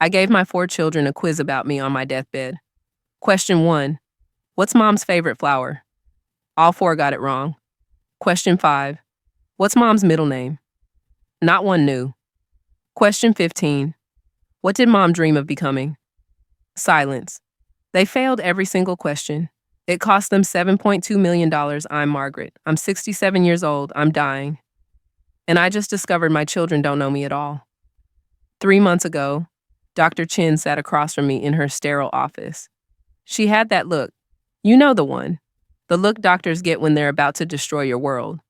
I gave my 4 children a quiz about me on my deathbed. Question 1. What's mom's favorite flower? All 4 got it wrong. Question 5. What's mom's middle name? Not one knew. Question 15. What did mom dream of becoming? Silence. They failed every single question. It cost them $7.2 million. I'm Margaret. I'm 67 years old. I'm dying. And I just discovered my children don't know me at all. 3 months ago, Dr. Chin sat across from me in her sterile office. She had that look. You know the one. The look doctors get when they're about to destroy your world.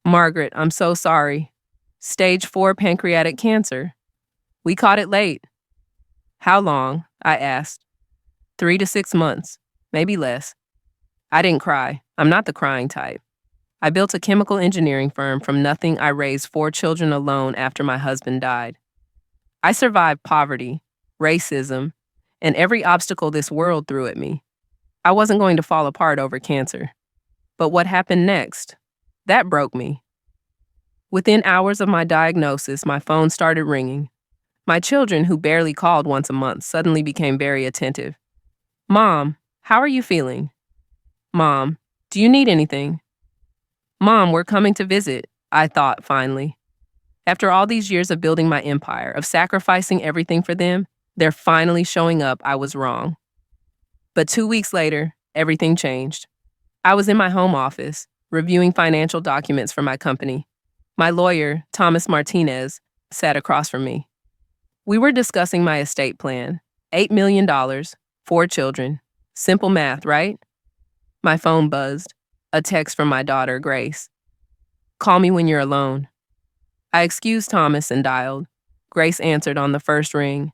Margaret, I'm so sorry. Stage 4 pancreatic cancer. We caught it late. How long? I asked. 3 to 6 months, maybe less. I didn't cry. I'm not the crying type. I built a chemical engineering firm from nothing. I raised 4 children alone after my husband died. I survived poverty, racism, and every obstacle this world threw at me. I wasn't going to fall apart over cancer. But what happened next? That broke me. Within hours of my diagnosis, my phone started ringing. My children, who barely called once a month, suddenly became very attentive. Mom, how are you feeling? Mom, do you need anything? Mom, we're coming to visit, I thought finally. After all these years of building my empire, of sacrificing everything for them, they're finally showing up. I was wrong. But 2 weeks later, everything changed. I was in my home office, reviewing financial documents for my company. My lawyer, Thomas Martinez, sat across from me. We were discussing my estate plan. $8 million, 4 children. Simple math, right? My phone buzzed. A text from my daughter, Grace. Call me when you're alone. I excused Thomas and dialed. Grace answered on the first ring.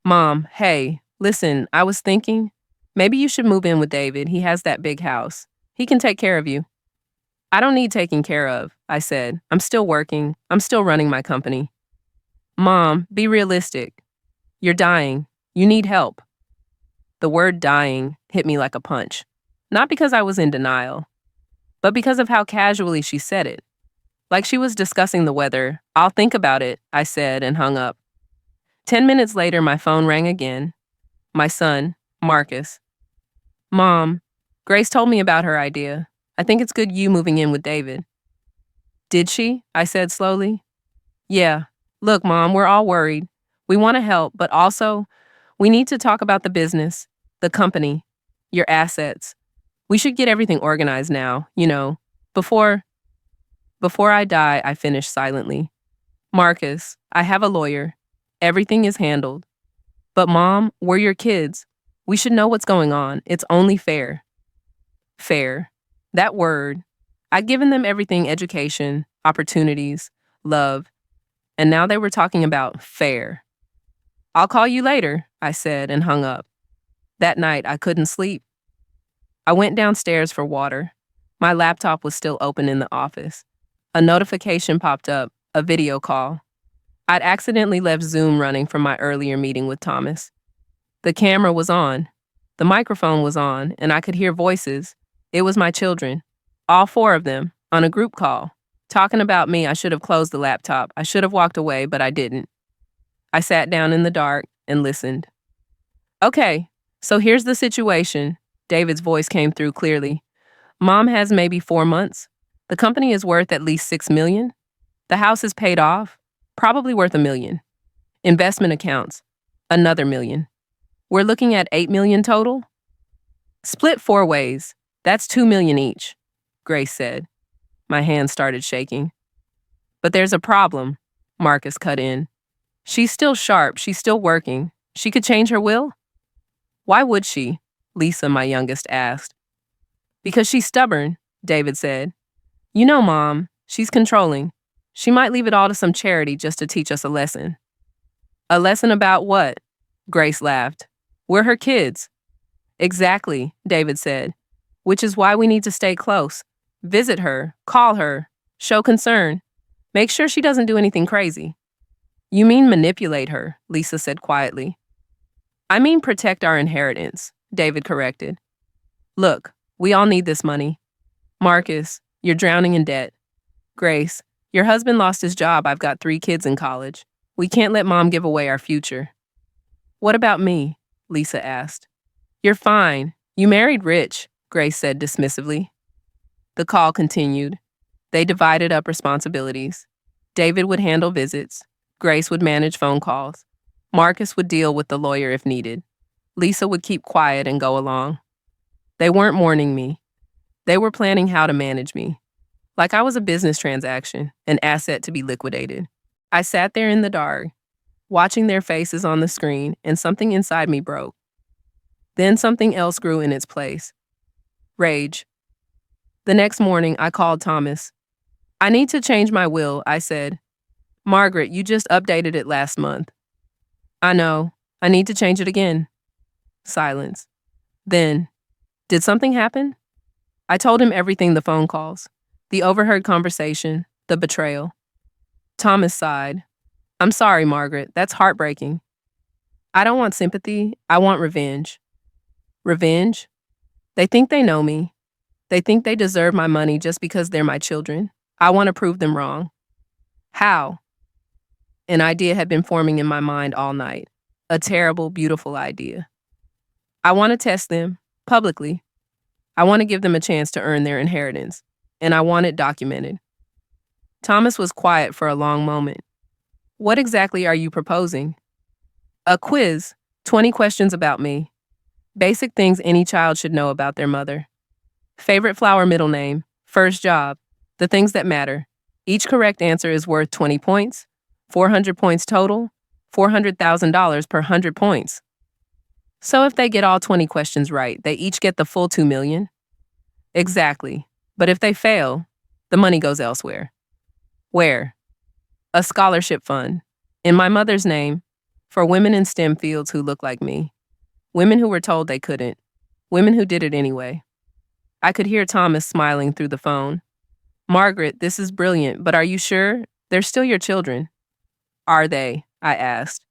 Mom, hey, listen, I was thinking, maybe you should move in with David. He has that big house. He can take care of you. I don't need taking care of, I said. I'm still working. I'm still running my company. Mom, be realistic. You're dying. You need help. The word dying hit me like a punch. Not because I was in denial, but because of how casually she said it. Like she was discussing the weather. I'll think about it, I said and hung up. 10 minutes later, my phone rang again. My son, Marcus. Mom, Grace told me about her idea. I think it's good you moving in with David. Did she? I said slowly. Yeah. Look, Mom, we're all worried. We want to help, but also, we need to talk about the business, the company, your assets. We should get everything organized now, before I die, I finished silently. Marcus, I have a lawyer. Everything is handled. But Mom, we're your kids. We should know what's going on. It's only fair. Fair. That word. I'd given them everything: education, opportunities, love. And now they were talking about fair. I'll call you later, I said and hung up. That night, I couldn't sleep. I went downstairs for water. My laptop was still open in the office. A notification popped up, a video call. I'd accidentally left Zoom running from my earlier meeting with Thomas. The camera was on. The microphone was on, and I could hear voices. It was my children, all 4 of them, on a group call, talking about me. I should have closed the laptop. I should have walked away, but I didn't. I sat down in the dark and listened. Okay, so here's the situation. David's voice came through clearly. Mom has maybe 4 months. The company is worth at least $6 million. The house is paid off, probably worth $1 million. Investment accounts, another $1 million. We're looking at $8 million total. Split 4 ways. That's $2 million each, Grace said. My hand started shaking. But there's a problem, Marcus cut in. She's still sharp. She's still working. She could change her will? Why would she? Lisa, my youngest, asked. Because she's stubborn, David said. You know, Mom, she's controlling. She might leave it all to some charity just to teach us a lesson. A lesson about what? Grace laughed. We're her kids. Exactly, David said. Which is why we need to stay close. Visit her, call her, show concern. Make sure she doesn't do anything crazy. You mean manipulate her, Lisa said quietly. I mean protect our inheritance, David corrected. Look, we all need this money. Marcus, you're drowning in debt. Grace, your husband lost his job. I've got 3 kids in college. We can't let Mom give away our future. What about me? Lisa asked. You're fine. You married rich, Grace said dismissively. The call continued. They divided up responsibilities. David would handle visits. Grace would manage phone calls. Marcus would deal with the lawyer if needed. Lisa would keep quiet and go along. They weren't mourning me. They were planning how to manage me. Like I was a business transaction, an asset to be liquidated. I sat there in the dark, watching their faces on the screen, and something inside me broke. Then something else grew in its place. Rage. The next morning, I called Thomas. I need to change my will, I said. Margaret, you just updated it last month. I know. I need to change it again. Silence. Then, did something happen? I told him everything, the phone calls, the overheard conversation, the betrayal. Thomas sighed. I'm sorry, Margaret. That's heartbreaking. I don't want sympathy. I want revenge. Revenge? They think they know me. They think they deserve my money just because they're my children. I want to prove them wrong. How? An idea had been forming in my mind all night. A terrible, beautiful idea. I want to test them, publicly. I want to give them a chance to earn their inheritance. And I want it documented. Thomas was quiet for a long moment. What exactly are you proposing? A quiz, 20 questions about me. Basic things any child should know about their mother. Favorite flower middle name, first job, the things that matter. Each correct answer is worth 20 points, 400 points total, $400,000 per 100 points. So if they get all 20 questions right, they each get the full $2 million? Exactly. But if they fail, the money goes elsewhere. Where? A scholarship fund, in my mother's name, for women in STEM fields who look like me. Women who were told they couldn't. Women who did it anyway. I could hear Thomas smiling through the phone. Margaret, this is brilliant, but are you sure? They're still your children. Are they? I asked.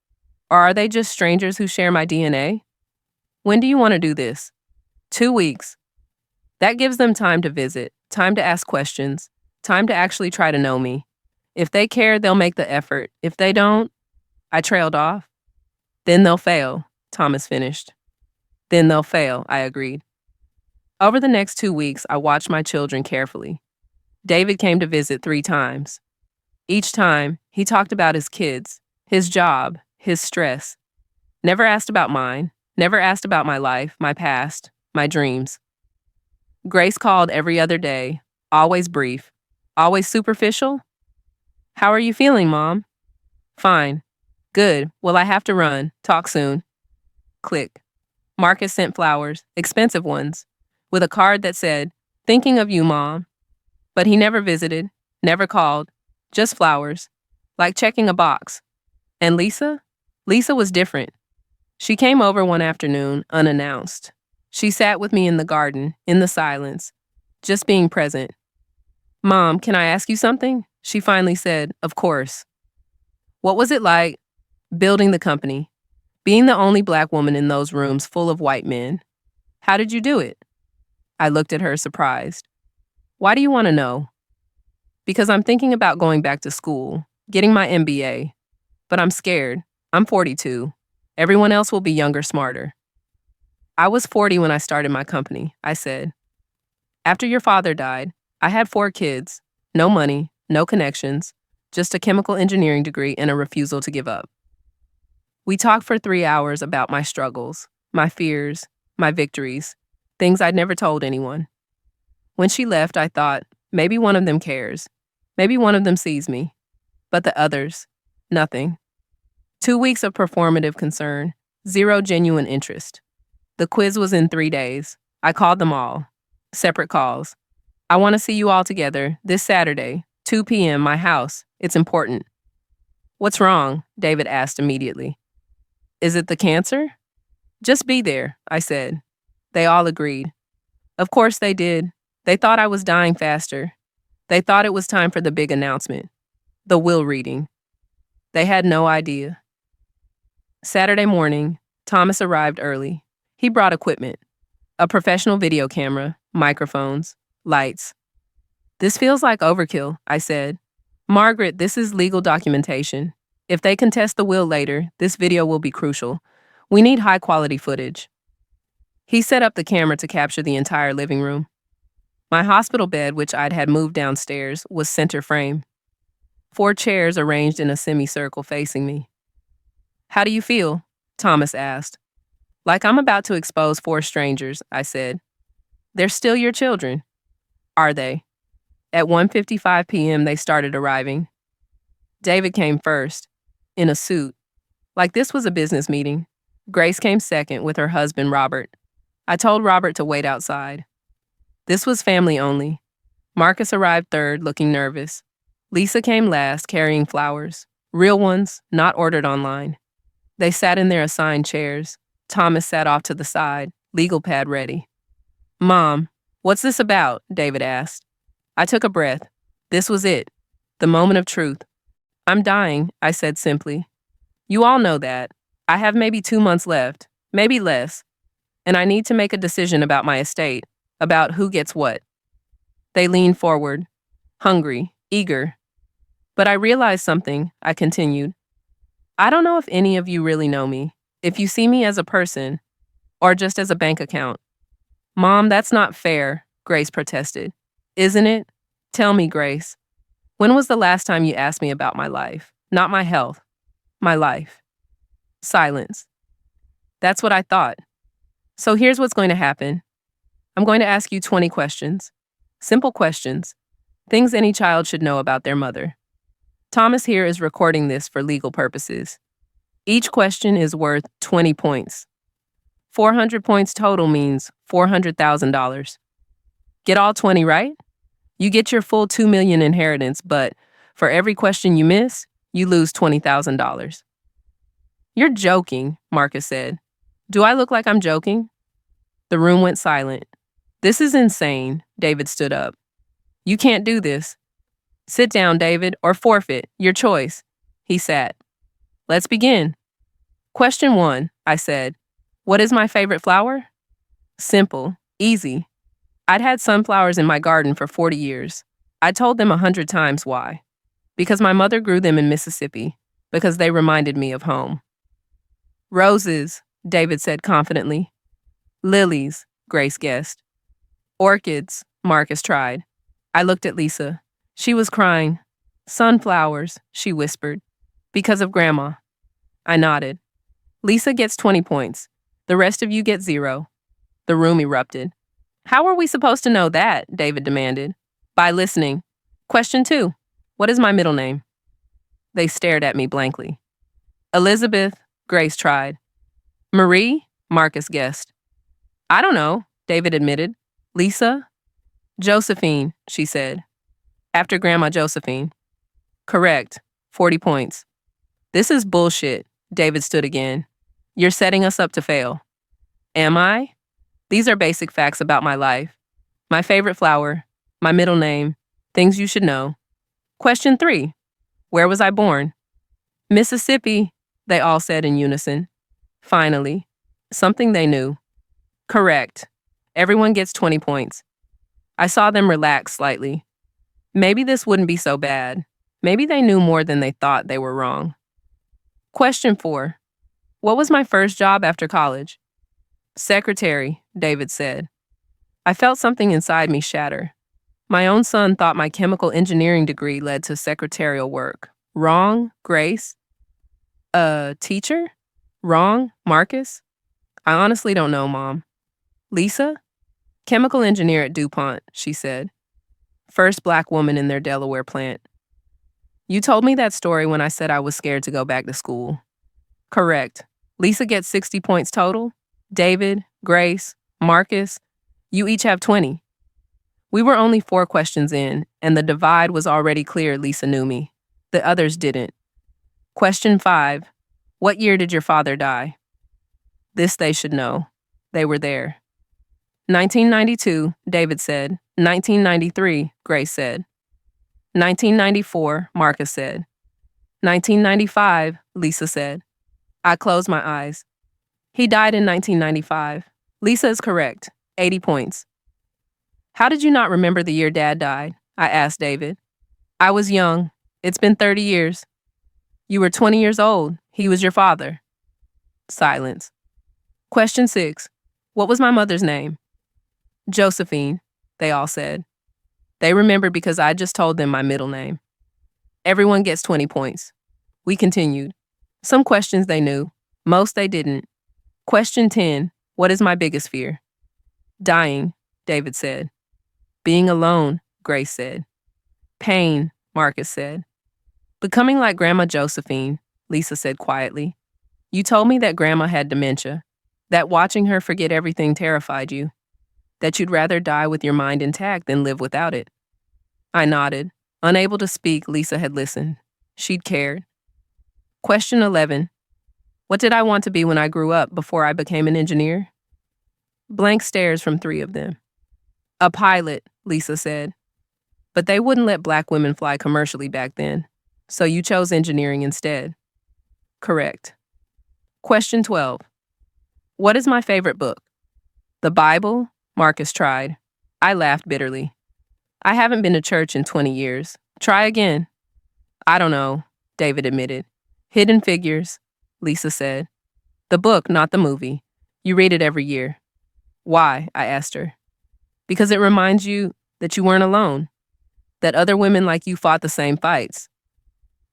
Or are they just strangers who share my DNA? When do you want to do this? 2 weeks. That gives them time to visit, time to ask questions, time to actually try to know me. If they care, they'll make the effort. If they don't, I trailed off. Then they'll fail, Thomas finished. Then they'll fail, I agreed. Over the next 2 weeks, I watched my children carefully. David came to visit 3 times. Each time, he talked about his kids, his job, his stress. Never asked about mine, never asked about my life, my past, my dreams. Grace called every other day, always brief, always superficial. How are you feeling, Mom? Fine. Good. Well, I have to run. Talk soon. Click. Marcus sent flowers, expensive ones, with a card that said, thinking of you, Mom. But he never visited, never called, just flowers, like checking a box. And Lisa? Lisa was different. She came over one afternoon, unannounced. She sat with me in the garden, in the silence, just being present. Mom, can I ask you something? She finally said, of course. What was it like building the company, being the only Black woman in those rooms full of white men? How did you do it? I looked at her surprised. Why do you want to know? Because I'm thinking about going back to school, getting my MBA. But I'm scared. I'm 42. Everyone else will be younger, smarter. I was 40 when I started my company, I said. After your father died, I had 4 kids, no money, no connections, just a chemical engineering degree and a refusal to give up. We talked for 3 hours about my struggles, my fears, my victories, things I'd never told anyone. When she left, I thought, maybe one of them cares. Maybe one of them sees me. But the others, nothing. 2 weeks of performative concern, 0 genuine interest. The quiz was in 3 days. I called them all. Separate calls. I want to see you all together this Saturday, 2 p.m., my house. It's important. What's wrong? David asked immediately. Is it the cancer? Just be there, I said. They all agreed. Of course they did. They thought I was dying faster. They thought it was time for the big announcement, the will reading. They had no idea. Saturday morning, Thomas arrived early. He brought equipment, a professional video camera, microphones, lights. This feels like overkill, I said. Margaret, this is legal documentation. If they contest the will later, this video will be crucial. We need high-quality footage. He set up the camera to capture the entire living room. My hospital bed, which I'd had moved downstairs, was center frame. 4 chairs arranged in a semicircle facing me. "How do you feel?" Thomas asked. "Like I'm about to expose 4 strangers," I said. "They're still your children." "Are they?" At 1:55 p.m., they started arriving. David came first, in a suit. Like this was a business meeting. Grace came second with her husband, Robert. I told Robert to wait outside. This was family only. Marcus arrived third, looking nervous. Lisa came last, carrying flowers. Real ones, not ordered online. They sat in their assigned chairs. Thomas sat off to the side, legal pad ready. "Mom, what's this about?" David asked. I took a breath. This was it. The moment of truth. "I'm dying," I said simply. "You all know that. I have maybe 2 months left, maybe less, and I need to make a decision about my estate, about who gets what." They leaned forward, hungry, eager. "But I realized something," I continued. "I don't know if any of you really know me, if you see me as a person, or just as a bank account." "Mom, that's not fair," Grace protested. "Isn't it? Tell me, Grace. When was the last time you asked me about my life? Not my health. My life." Silence. That's what I thought. "So here's what's going to happen. I'm going to ask you 20 questions. Simple questions. Things any child should know about their mother. Thomas here is recording this for legal purposes. Each question is worth 20 points. 400 points total means $400,000. Get all 20 right? You get your full $2 million inheritance, but for every question you miss, you lose $20,000. "You're joking," Marcus said. "Do I look like I'm joking?" The room went silent. "This is insane," David stood up. "You can't do this." "Sit down, David, or forfeit. Your choice." He sat. "Let's begin." "Question 1, I said. What is my favorite flower?" Simple, easy. I'd had sunflowers in my garden for 40 years. I told them 100 times why. Because my mother grew them in Mississippi. Because they reminded me of home. "Roses," David said confidently. "Lilies," Grace guessed. "Orchids," Marcus tried. I looked at Lisa. She was crying. "Sunflowers," she whispered. "Because of Grandma." I nodded. "Lisa gets 20 points. The rest of you get 0. The room erupted. "How are we supposed to know that?" David demanded. "By listening. Question 2. What is my middle name?" They stared at me blankly. "Elizabeth," Grace tried. "Marie?" Marcus guessed. "I don't know," David admitted. "Lisa?" "Josephine," she said. "After Grandma Josephine." "Correct. 40 points." "This is bullshit," David stood again. "You're setting us up to fail." "Am I?" "These are basic facts about my life. My favorite flower, my middle name, things you should know." Question 3. Where was I born? "Mississippi," they all said in unison. Finally, something they knew. Correct. Everyone gets 20 points. I saw them relax slightly. Maybe this wouldn't be so bad. Maybe they knew more than they thought they were wrong. Question 4. What was my first job after college? "Secretary," David said. I felt something inside me shatter. My own son thought my chemical engineering degree led to secretarial work. Wrong, Grace? Teacher? Wrong, Marcus? I honestly don't know, Mom. Lisa? Chemical engineer at DuPont, she said. First black woman in their Delaware plant. You told me that story when I said I was scared to go back to school. Correct. Lisa gets 60 points total. David, Grace, Marcus, you each have 20. We were only 4 questions in, and the divide was already clear Lisa knew me. The others didn't. Question 5. What year did your father die? This they should know. They were there. 1992, David said. 1993, Grace said. 1994, Marcus said. 1995, Lisa said. I closed my eyes. He died in 1995. Lisa is correct. 80 points. How did you not remember the year Dad died? I asked David. I was young. It's been 30 years. You were 20 years old. He was your father. Silence. Question 6. What was my mother's name? Josephine, they all said. They remembered because I just told them my middle name. Everyone gets 20 points. We continued. Some questions they knew. Most they didn't. Question 10. What is my biggest fear? Dying, David said. Being alone, Grace said. Pain, Marcus said. Becoming like Grandma Josephine, Lisa said quietly. You told me that Grandma had dementia, that watching her forget everything terrified you, that you'd rather die with your mind intact than live without it. I nodded. Unable to speak, Lisa had listened. She'd cared. Question 11. What did I want to be when I grew up before I became an engineer? Blank stares from 3 of them. A pilot, Lisa said. But they wouldn't let black women fly commercially back then, so you chose engineering instead. Correct. Question 12. What is my favorite book? The Bible? Marcus tried. I laughed bitterly. I haven't been to church in 20 years. Try again. I don't know, David admitted. Hidden Figures, Lisa said. The book, not the movie. You read it every year. Why? I asked her. Because it reminds you that you weren't alone, that other women like you fought the same fights.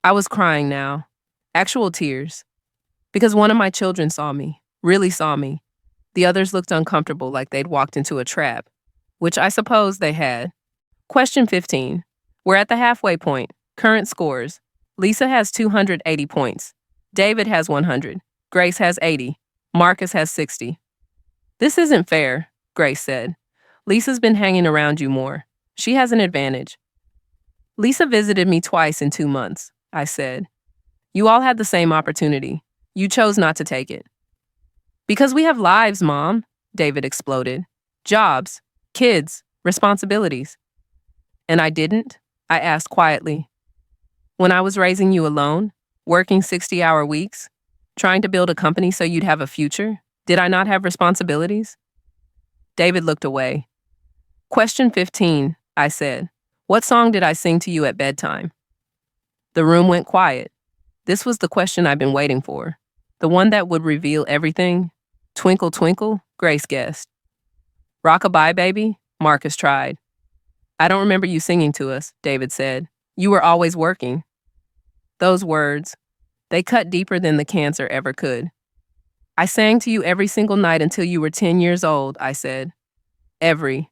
I was crying now, actual tears, because one of my children saw me, really saw me. The others looked uncomfortable, like they'd walked into a trap, which I suppose they had. Question 15. We're at the halfway point. Current scores. Lisa has 280 points. David has 100. Grace has 80. Marcus has 60. This isn't fair, Grace said. Lisa's been hanging around you more. She has an advantage. Lisa visited me twice in 2 months, I said. You all had the same opportunity. You chose not to take it. Because we have lives, Mom, David exploded. Jobs, kids, responsibilities. And I didn't? I asked quietly. When I was raising you alone, working 60-hour weeks, trying to build a company so you'd have a future, did I not have responsibilities? David looked away. Question 15, I said. What song did I sing to you at bedtime? The room went quiet. This was the question I'd been waiting for. The one that would reveal everything. Twinkle, twinkle, Grace guessed. Rock-a-bye, baby, Marcus tried. I don't remember you singing to us, David said. You were always working. Those words, they cut deeper than the cancer ever could. I sang to you every single night until you were 10 years old, I said. Every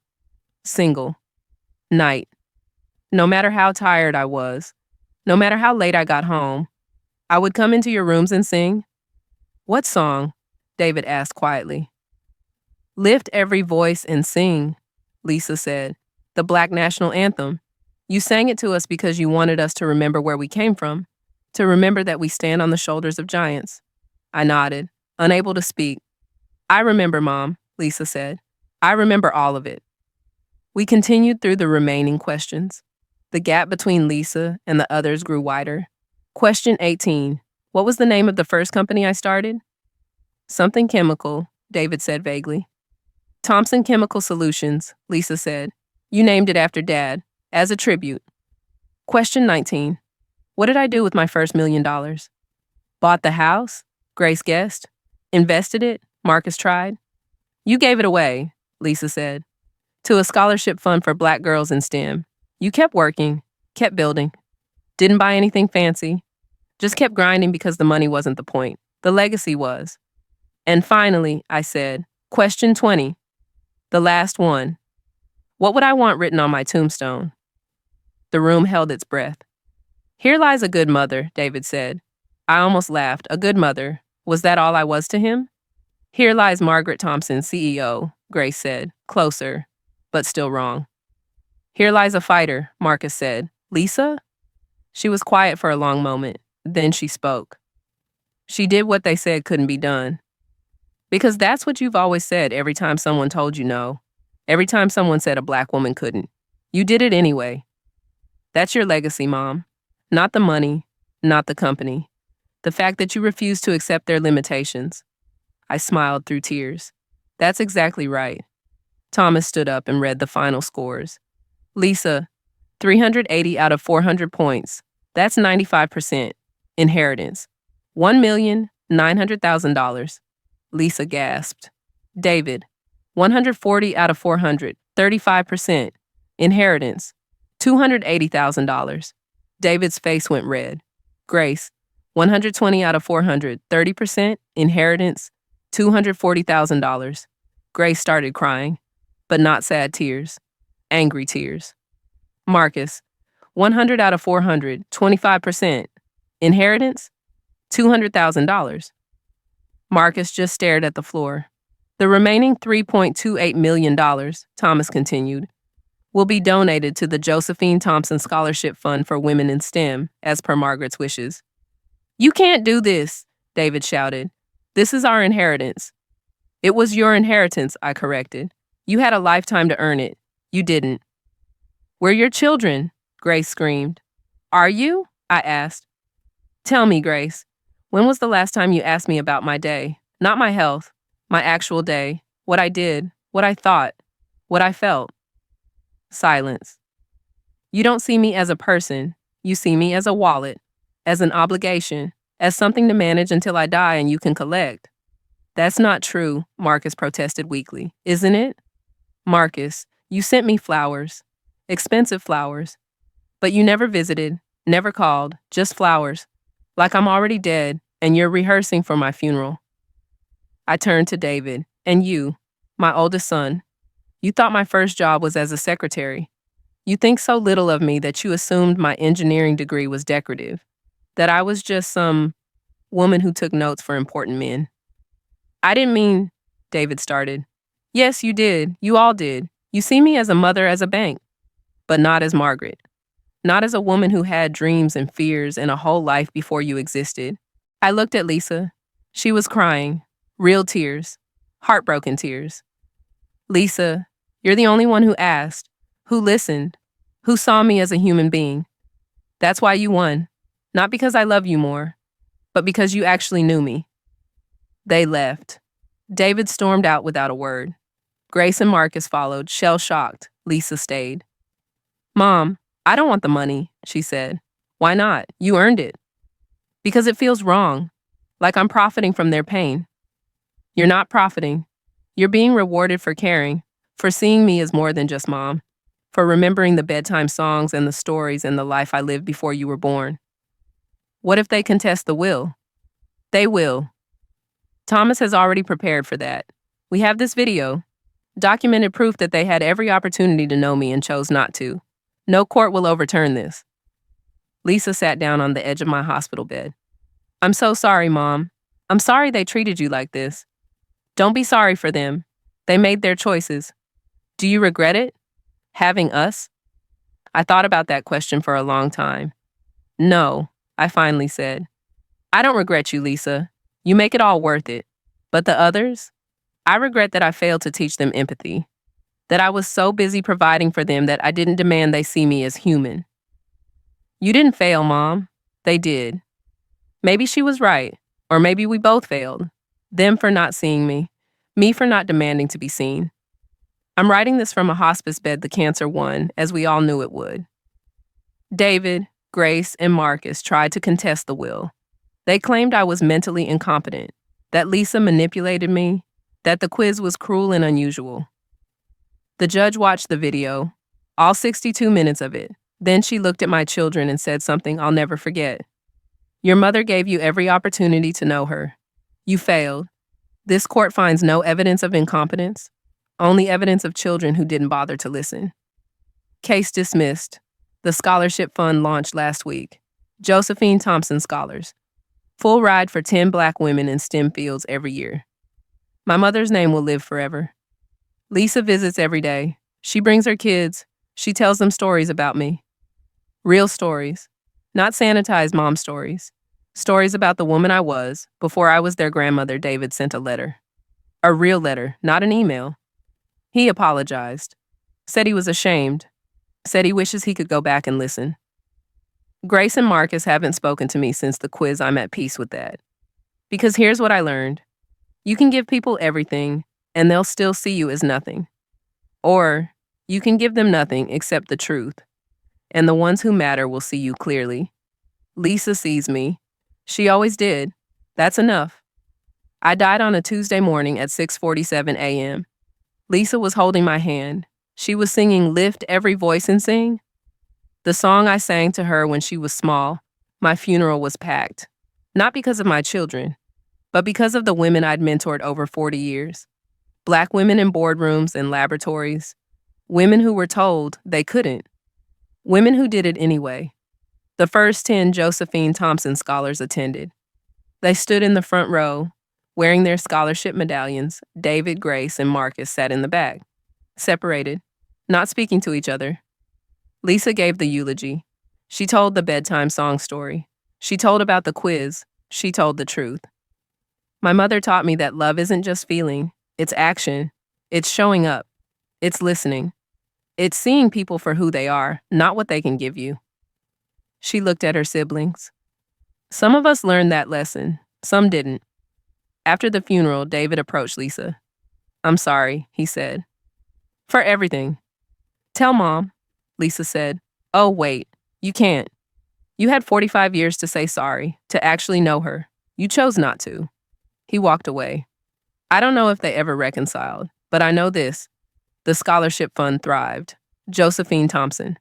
single night. No matter how tired I was, no matter how late I got home, I would come into your rooms and sing. What song? David asked quietly. Lift every voice and sing, Lisa said. The Black National Anthem. You sang it to us because you wanted us to remember where we came from, to remember that we stand on the shoulders of giants. I nodded, unable to speak. I remember, Mom, Lisa said. I remember all of it. We continued through the remaining questions. The gap between Lisa and the others grew wider. Question 18. What was the name of the first company I started? Something chemical, David said vaguely. Thompson Chemical Solutions, Lisa said. You named it after Dad, as a tribute. Question 19. What did I do with my first $1 million? Bought the house? Grace guessed. Invested it? Marcus tried. You gave it away, Lisa said, to a scholarship fund for Black girls in STEM. You kept working, kept building. Didn't buy anything fancy. Just kept grinding because the money wasn't the point. The legacy was. And finally, I said, question 20. The last one. What would I want written on my tombstone? The room held its breath. Here lies a good mother, David said. I almost laughed. A good mother. Was that all I was to him? Here lies Margaret Thompson, CEO, Grace said. Closer, but still wrong. Here lies a fighter, Marcus said. Lisa? She was quiet for a long moment. Then she spoke. She did what they said couldn't be done. Because that's what you've always said every time someone told you no. Every time someone said a Black woman couldn't. You did it anyway. That's your legacy, Mom. Not the money, not the company. The fact that you refused to accept their limitations. I smiled through tears. That's exactly right. Thomas stood up and read the final scores. Lisa, 380 out of 400 points. That's 95%. Inheritance, $1,900,000. Lisa gasped. David, 140 out of 400, 35%. Inheritance, $280,000. David's face went red. Grace, 120 out of 400, 30%. Inheritance, $240,000. Grace started crying, but not sad tears, angry tears. Marcus, 100 out of 400, 25%. Inheritance, $200,000. Marcus just stared at the floor. The remaining $3.28 million, Thomas continued, will be donated to the Josephine Thompson Scholarship Fund for Women in STEM, as per Margaret's wishes. You can't do this, David shouted. This is our inheritance. It was your inheritance, I corrected. You had a lifetime to earn it. You didn't. We're your children, Grace screamed. Are you? I asked. Tell me, Grace, when was the last time you asked me about my day? Not my health, my actual day, what I did, what I thought, what I felt. Silence. You don't see me as a person. You see me as a wallet, as an obligation, as something to manage until I die and you can collect. That's not true, Marcus protested weakly, isn't it? Marcus, you sent me flowers, expensive flowers, but you never visited, never called, just flowers, like I'm already dead and you're rehearsing for my funeral. I turned to David, and you, my oldest son. You thought my first job was as a secretary. You think so little of me that you assumed my engineering degree was decorative, that I was just some woman who took notes for important men. I didn't mean, David started. Yes, you did. You all did. You see me as a mother, as a bank, but not as Margaret. Not as a woman who had dreams and fears and a whole life before you existed. I looked at Lisa. She was crying. Real tears. Heartbroken tears. Lisa, you're the only one who asked, who listened, who saw me as a human being. That's why you won. Not because I love you more, but because you actually knew me. They left. David stormed out without a word. Grace and Marcus followed, shell-shocked. Lisa stayed. Mom, I don't want the money, she said. Why not? You earned it. Because it feels wrong, like I'm profiting from their pain. You're not profiting. You're being rewarded for caring, for seeing me as more than just mom, for remembering the bedtime songs and the stories and the life I lived before you were born. What if they contest the will? They will. Thomas has already prepared for that. We have this video, documented proof that they had every opportunity to know me and chose not to. No court will overturn this. Lisa sat down on the edge of my hospital bed. I'm so sorry, Mom. I'm sorry they treated you like this. Don't be sorry for them. They made their choices. Do you regret it? Having us? I thought about that question for a long time. No, I finally said. I don't regret you, Lisa. You make it all worth it. But the others? I regret that I failed to teach them empathy. That I was so busy providing for them that I didn't demand they see me as human. You didn't fail, Mom. They did. Maybe she was right, or maybe we both failed. Them for not seeing me for not demanding to be seen. I'm writing this from a hospice bed the cancer won, as we all knew it would. David, Grace, and Marcus tried to contest the will. They claimed I was mentally incompetent, that Lisa manipulated me, that the quiz was cruel and unusual. The judge watched the video, all 62 minutes of it. Then she looked at my children and said something I'll never forget. Your mother gave you every opportunity to know her. You failed. This court finds no evidence of incompetence, only evidence of children who didn't bother to listen. Case dismissed. The scholarship fund launched last week. Josephine Thompson Scholars. Full ride for 10 Black women in STEM fields every year. My mother's name will live forever. Lisa visits every day. She brings her kids. She tells them stories about me. Real stories. Not sanitized mom stories. Stories about the woman I was before I was their grandmother. David sent a letter. A real letter, not an email. He apologized. Said he was ashamed. Said he wishes he could go back and listen. Grace and Marcus haven't spoken to me since the quiz. I'm at peace with that. Because here's what I learned. You can give people everything, and they'll still see you as nothing. Or you can give them nothing except the truth, and the ones who matter will see you clearly. Lisa sees me. She always did. That's enough. I died on a Tuesday morning at 6:47 a.m. Lisa was holding my hand. She was singing Lift Every Voice and Sing, the song I sang to her when she was small. My funeral was packed. Not because of my children, but because of the women I'd mentored over 40 years. Black women in boardrooms and laboratories. Women who were told they couldn't. Women who did it anyway. The first 10 Josephine Thompson scholars attended. They stood in the front row, wearing their scholarship medallions. David, Grace, and Marcus sat in the back, separated, not speaking to each other. Lisa gave the eulogy. She told the bedtime song story. She told about the quiz. She told the truth. My mother taught me that love isn't just feeling, it's action. It's showing up. It's listening. It's seeing people for who they are, not what they can give you. She looked at her siblings. Some of us learned that lesson. Some didn't. After the funeral, David approached Lisa. "I'm sorry," he said. "For everything." "Tell Mom," Lisa said. "Oh, wait. You can't. You had 45 years to say sorry, to actually know her. You chose not to." He walked away. I don't know if they ever reconciled, but I know this. The scholarship fund thrived. Josephine Thompson.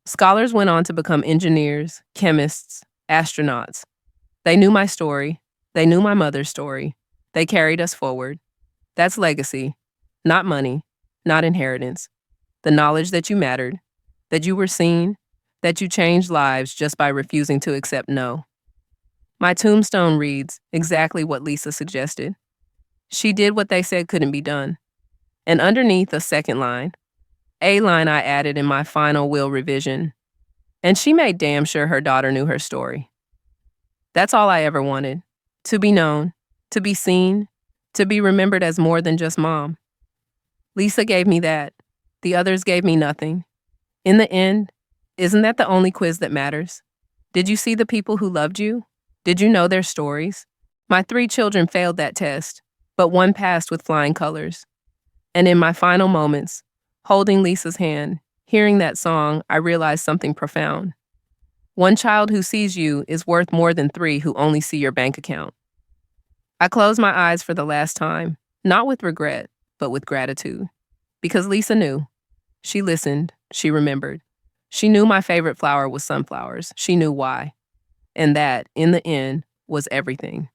Scholars went on to become engineers, chemists, astronauts. They knew my story. They knew my mother's story. They carried us forward. That's legacy. Not money, not inheritance. The knowledge that you mattered, that you were seen, that you changed lives just by refusing to accept no. My tombstone reads exactly what Lisa suggested. She did what they said couldn't be done. And underneath a second line, a line I added in my final will revision. And she made damn sure her daughter knew her story. That's all I ever wanted. To be known, to be seen, to be remembered as more than just Mom. Lisa gave me that. The others gave me nothing. In the end, isn't that the only quiz that matters? Did you see the people who loved you? Did you know their stories? My 3 children failed that test, but one passed with flying colors. And in my final moments, holding Lisa's hand, hearing that song, I realized something profound. One child who sees you is worth more than 3 who only see your bank account. I closed my eyes for the last time, not with regret, but with gratitude. Because Lisa knew. She listened. She remembered. She knew my favorite flower was sunflowers. She knew why. And that, in the end, was everything.